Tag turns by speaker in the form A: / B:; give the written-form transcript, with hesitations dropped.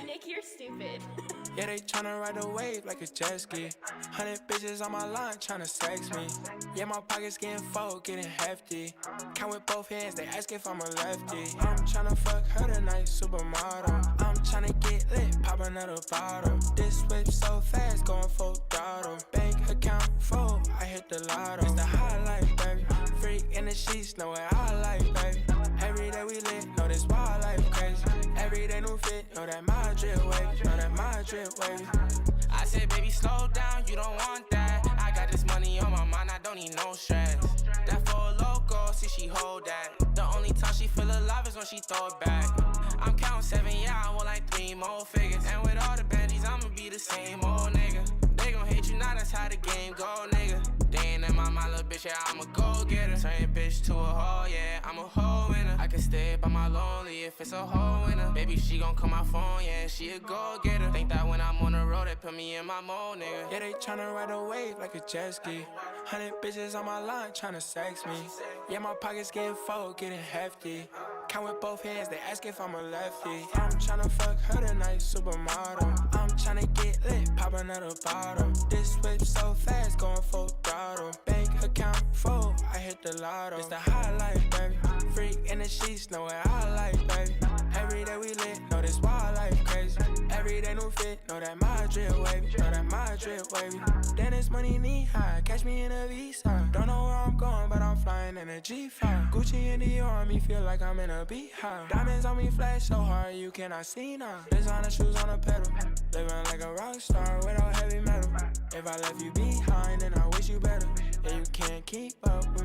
A: Nick, you're stupid.
B: Yeah, they tryna ride the wave like a jet ski. 100 bitches on my line tryna sex me. Yeah, my pockets getting full, getting hefty. Count with both hands, they ask if I'm a lefty. I'm tryna fuck her tonight, supermodel. I'm tryna get lit, pop another bottle. This whip so fast, going full throttle. Bank account full, I hit the lotto. It's the highlight, baby. Freak in the sheets, know what I like, baby. Every day we lit, know this wild life crazy. Every day new fit, know that my drip wavy, know that my drip wavy.
C: I said, baby, slow down, you don't want that. I got this money on my mind, I don't need no stress. That for a loco, see she hold that. The only time she feel alive is when she throw it back. I'm counting 7, yeah, I want like 3 more figures. And with all the baddies, I'ma be the same old nigga. They gon' hate you now, that's how the game go, nigga. They ain't in my mind, little bitch, yeah, I'm a go-getter. Turn bitch to a hoe, yeah, I'm a hoe winner. I can stay by my lonely if it's a hoe winner. Baby, she gon' call my phone, yeah, she a go-getter. Think that when I'm on the road, they put me in my mode, nigga.
B: Yeah, they tryna ride a wave like a jet ski. 100 bitches on my line tryna sex me. Yeah, my pockets getting full, getting hefty. Count with both hands, they ask if I'm a lefty. I'm tryna fuck her tonight, supermodel. I'm tryna get lit, pop another bottle. This whip so fast, going full throttle. Bank account full, I hit the lotto. It's the highlight, baby. Freak in the sheets, know what I like, baby. Every day we lit, know this wild life crazy. Every day new fit, know that my drip wavy, know that my drip wavy. Then it's money knee high, catch me in a Visa. Don't know where I'm going, but I'm flying in a G5. Gucci and Dior on me, feel like I'm in a beehive. Diamonds on me flash so hard, you cannot see now. Designer shoes on a pedal, living like a rock star without heavy metal. If I left you behind, then I wish you better. Yeah, you can't keep up with